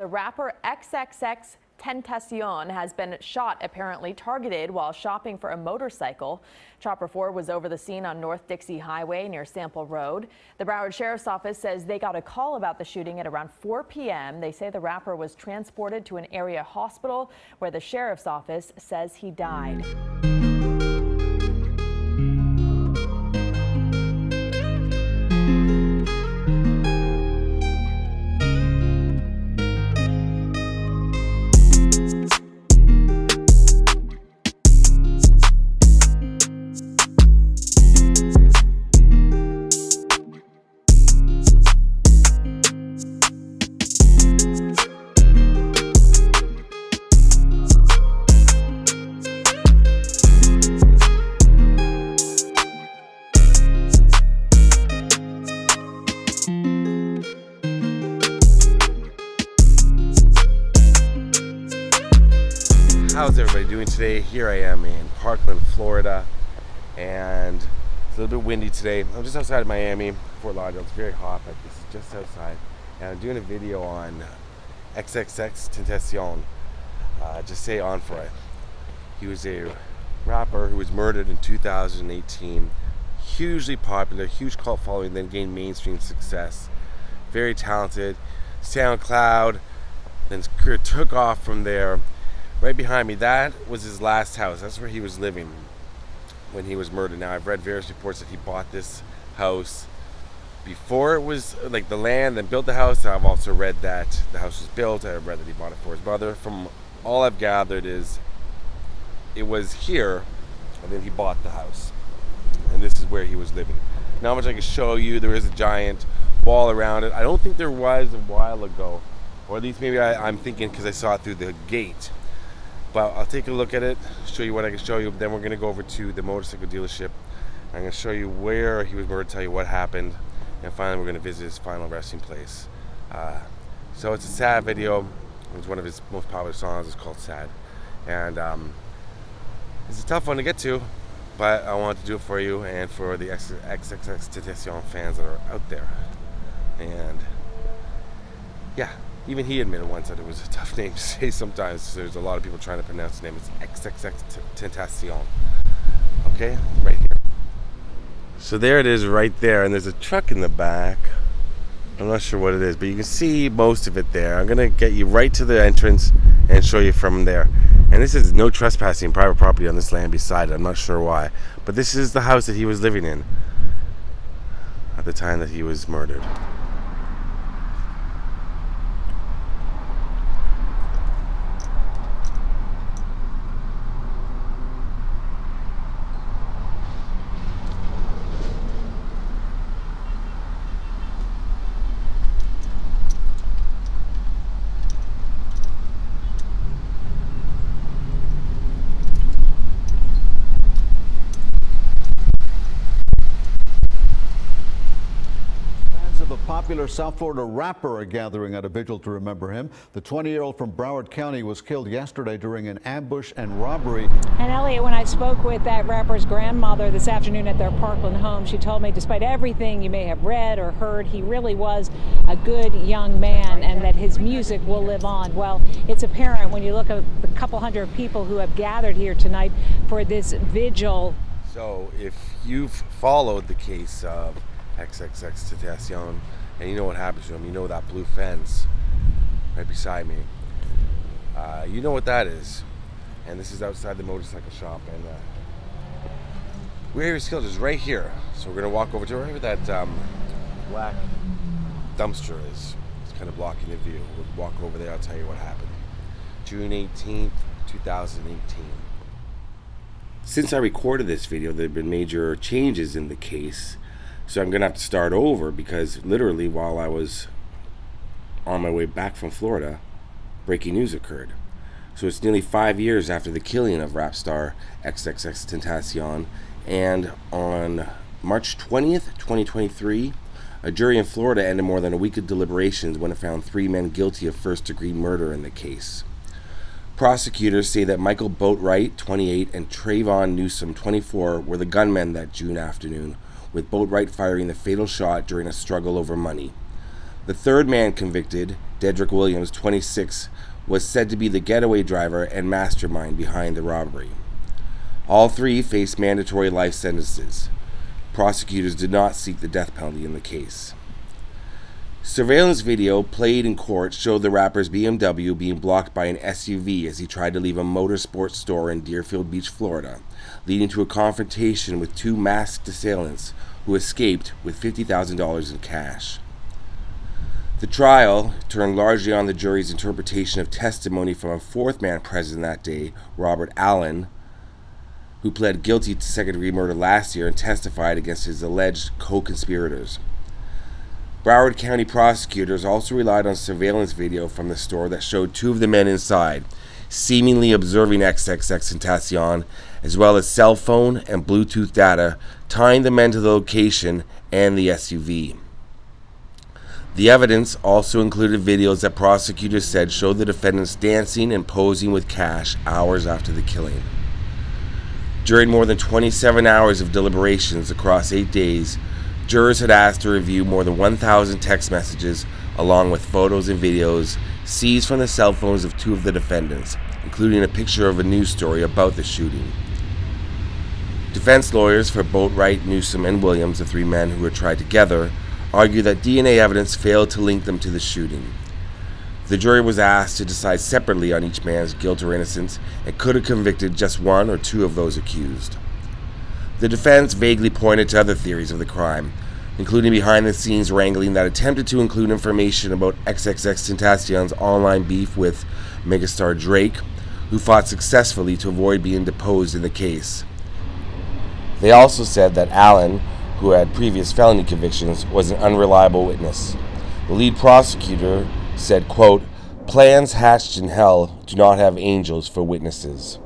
The rapper XXXTentacion has been shot, apparently targeted while shopping for a motorcycle. Chopper 4 was over the scene on North Dixie Highway near Sample Road. The Broward Sheriff's Office says they got a call about the shooting at around 4 p.m. They say the rapper was transported to an area hospital where the sheriff's office says he died. How's everybody doing today? Here I am in Parkland, Florida, and it's a little bit windy today. I'm just outside of Miami, Fort Lauderdale. It's very hot, but this is just outside. And I'm doing a video on XXXTentacion, Jahseh Onfroy. He was a rapper who was murdered in 2018. Hugely popular, huge cult following, then gained mainstream success. Very talented. SoundCloud, then his career took off from there. Right behind me, that was his last house. That's where he was living when he was murdered. Now, I've read various reports that he bought this house before it was like the land and built the house. I've also read that the house was built. I've read that he bought it for his mother. From all I've gathered is it was here and then he bought the house. And this is where he was living. Not much I can show you. There is a giant wall around it. I don't think there was a while ago, or at least maybe I'm thinking because I saw it through the gate. But I'll take a look at it, show you what I can show you. Then we're going to go over to the motorcycle dealership. I'm going to show you where he was murdered, tell you what happened, and finally we're going to visit his final resting place. So it's a sad video. It's one of his most popular songs. It's called Sad. And it's a tough one to get to, but I wanted to do it for you and for the XXXTentacion fans that are out there. And yeah. Even he admitted once that it was a tough name to say sometimes. There's a lot of people trying to pronounce the name. It's XXXTentacion. Okay, right here. So there it is right there, and there's a truck in the back. I'm not sure what it is, but you can see most of it there. I'm going to get you right to the entrance and show you from there. And this is no trespassing private property on this land beside it. I'm not sure why. But this is the house that he was living in at the time that he was murdered. The popular South Florida rapper are gathering at a vigil to remember him. The 20-year-old from Broward County was killed yesterday during an ambush and robbery. And Elliot, when I spoke with that rapper's grandmother this afternoon at their Parkland home, she told me despite everything you may have read or heard, he really was a good young man and that his music will live on. Well, it's apparent when you look at the couple hundred people who have gathered here tonight for this vigil. So if you've followed the case of XXXTentacion, and you know what happened to him. You know that blue fence right beside me. You know what that is. And this is outside the motorcycle shop, and where he was killed is right here. So we're gonna walk over to right where that black dumpster is. It's kind of blocking the view. We'll walk over there. I'll tell you what happened. June 18th, 2018. Since I recorded this video, there have been major changes in the case. So I'm going to have to start over because literally while I was on my way back from Florida, breaking news occurred. So it's nearly 5 years after the killing of rap star XXXTentacion, and on March 20th, 2023, a jury in Florida ended more than a week of deliberations when it found 3 men guilty of first-degree murder in the case. Prosecutors say that Michael Boatwright, 28, and Trayvon Newsom, 24, were the gunmen that June afternoon, with Boatwright firing the fatal shot during a struggle over money. The third man convicted, Dedrick Williams, 26, was said to be the getaway driver and mastermind behind the robbery. All three faced mandatory life sentences. Prosecutors did not seek the death penalty in the case. Surveillance video played in court showed the rapper's BMW being blocked by an SUV as he tried to leave a motorsports store in Deerfield Beach, Florida, leading to a confrontation with two masked assailants who escaped with $50,000 in cash. The trial turned largely on the jury's interpretation of testimony from a fourth man present that day, Robert Allen, who pled guilty to second-degree murder last year and testified against his alleged co-conspirators. Broward County prosecutors also relied on surveillance video from the store that showed two of the men inside, seemingly observing XXXTentacion, as well as cell phone and Bluetooth data tying the men to the location and the SUV. The evidence also included videos that prosecutors said showed the defendants dancing and posing with cash hours after the killing. During more than 27 hours of deliberations across 8 days, jurors had asked to review more than 1,000 text messages along with photos and videos seized from the cell phones of two of the defendants, including a picture of a news story about the shooting. Defense lawyers for Boatwright, Newsom, and Williams, the three men who were tried together, argued that DNA evidence failed to link them to the shooting. The jury was asked to decide separately on each man's guilt or innocence and could have convicted just one or two of those accused. The defense vaguely pointed to other theories of the crime, including behind-the-scenes wrangling that attempted to include information about XXXTentacion's online beef with megastar Drake, who fought successfully to avoid being deposed in the case. They also said that Allen, who had previous felony convictions, was an unreliable witness. The lead prosecutor said, quote, "Plans hatched in hell do not have angels for witnesses."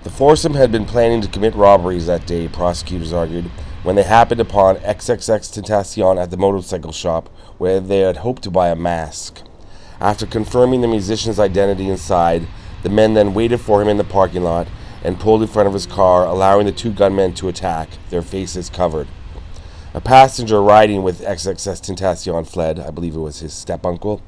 The foursome had been planning to commit robberies that day, prosecutors argued, when they happened upon XXXTentacion at the motorcycle shop where they had hoped to buy a mask. After confirming the musician's identity inside, the men then waited for him in the parking lot and pulled in front of his car, allowing the two gunmen to attack, their faces covered. A passenger riding with XXXTentacion fled, I believe it was his step-uncle,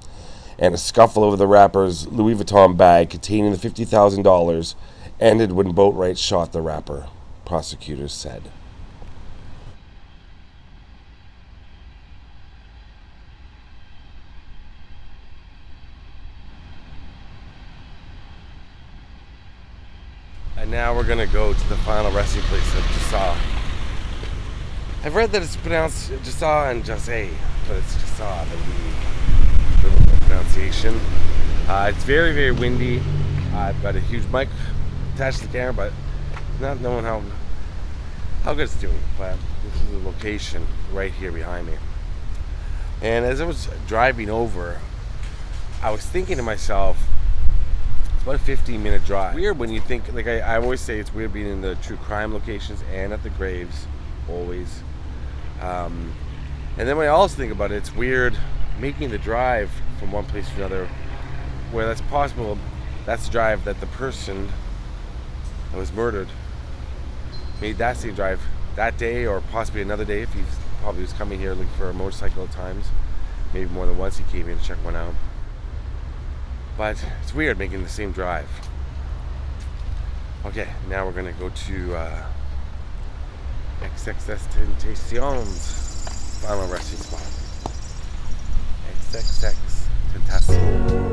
and a scuffle over the rapper's Louis Vuitton bag containing the $50,000 ended when Boatwright shot the rapper, prosecutors said. And now we're going to go to the final resting place of Jahseh. I've read that it's pronounced Jahseh and Jahseh, but it's Jahseh, the pronunciation. It's very, very windy. I've got a huge mic attached to the camera, but not knowing how good it's doing. But this is the location right here behind me. And as I was driving over, I was thinking to myself, it's about a 15-minute drive. Weird when you think, like I always say, it's weird being in the true crime locations and at the graves, always. And then when I also think about it, it's weird making the drive from one place to another, where that's possible. That's the drive that the person that was murdered made that same drive that day, or possibly another day if he probably was coming here looking for a motorcycle at times. Maybe more than once he came here to check one out. But it's weird making the same drive. Okay, now we're gonna go to XXXTentacion's final resting spot. XXXTentacion.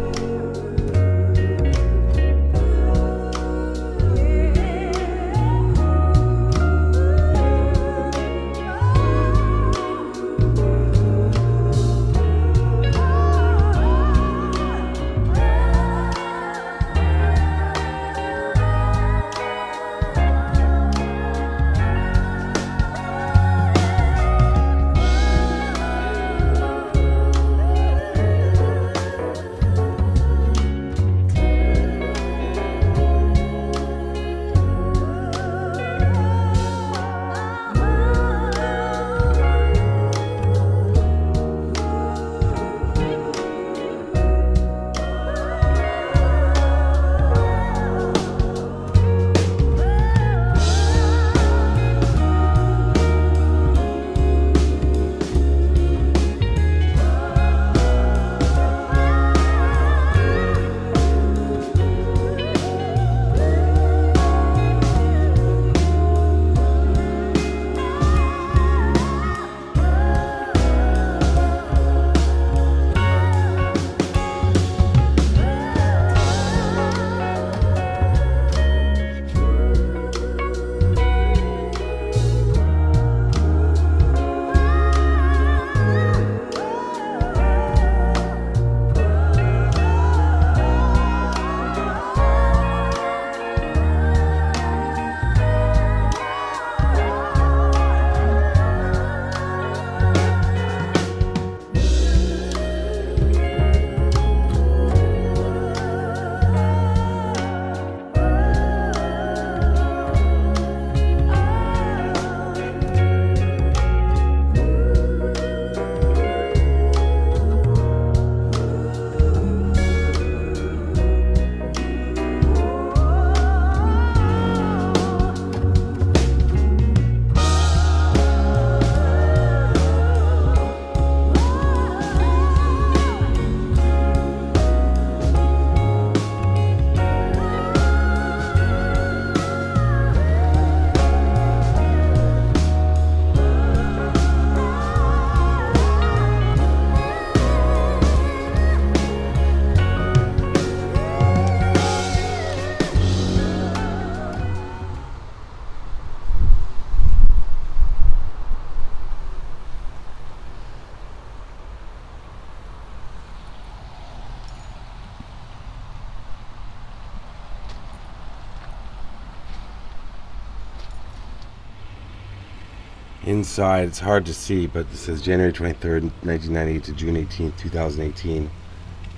Inside, it's hard to see, but it says January 23rd, 1998 to June 18th, 2018.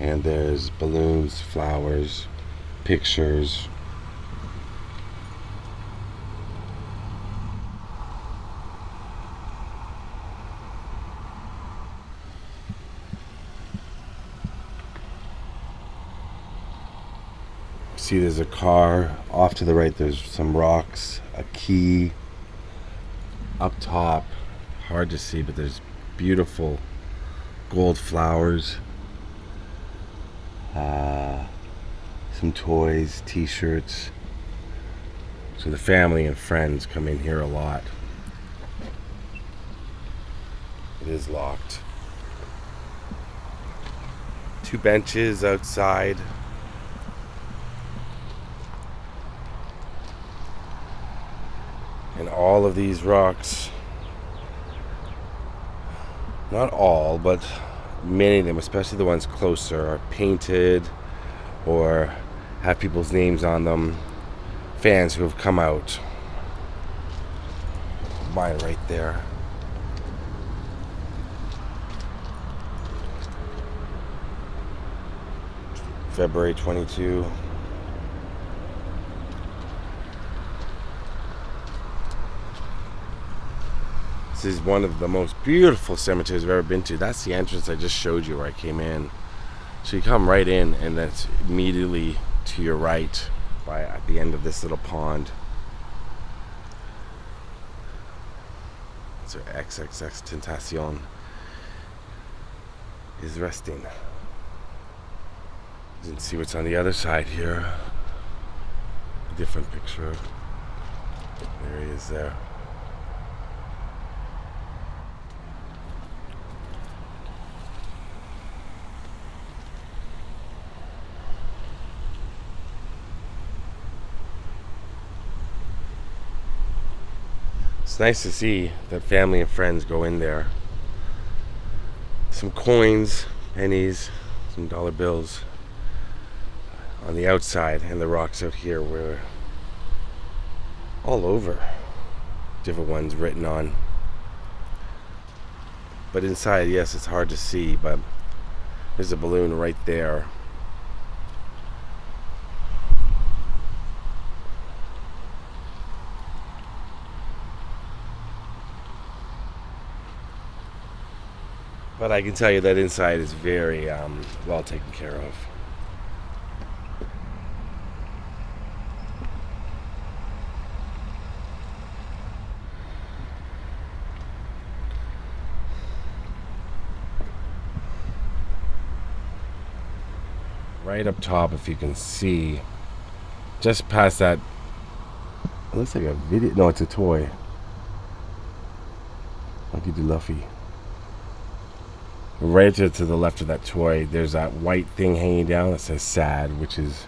And there's balloons, flowers, pictures. See, there's a car. Off to the right, there's some rocks, a key. Up top, hard to see, but there's beautiful gold flowers. Some toys, t-shirts. So the family and friends come in here a lot. It is locked. 2 benches outside. And all of these rocks, not all, but many of them, especially the ones closer, are painted or have people's names on them. Fans who have come out. Mine right there. February 22. This is one of the most beautiful cemeteries I've ever been to. That's the entrance I just showed you where I came in. So you come right in, and that's immediately to your right at the end of this little pond. So XXXTentacion is resting. You can see what's on the other side here. A different picture. There he is there. It's nice to see that family and friends go in there. Some coins, pennies, some dollar bills on the outside, and the rocks out here were all over. Different ones written on. But inside, yes, it's hard to see, but there's a balloon right there. But I can tell you that inside is very well taken care of. Right up top, if you can see, just past that, it looks like a video. No, it's a toy. Lucky de Luffy. Right to the left of that toy, there's that white thing hanging down that says "Sad," which is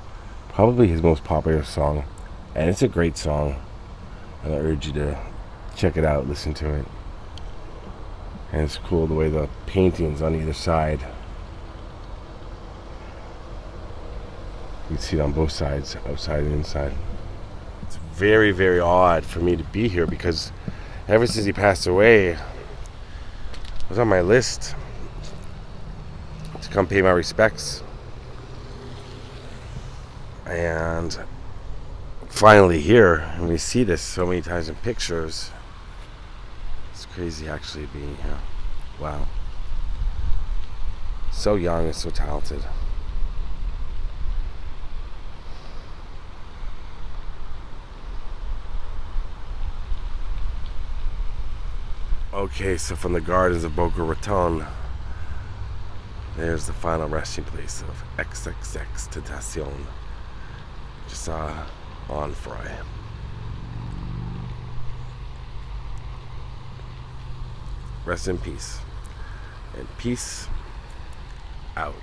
probably his most popular song, and it's a great song. And I urge you to check it out, listen to it. And it's cool the way the paintings on either side. You can see it on both sides, outside and inside. It's very, very odd for me to be here because ever since he passed away, it was on my list to come pay my respects. And finally here, and we see this so many times in pictures. It's crazy actually being here. Wow. So young and so talented. Okay, so from the gardens of Boca Raton, there's the final resting place of XXXTentacion, Jahseh Onfroy. Rest in peace. And peace out.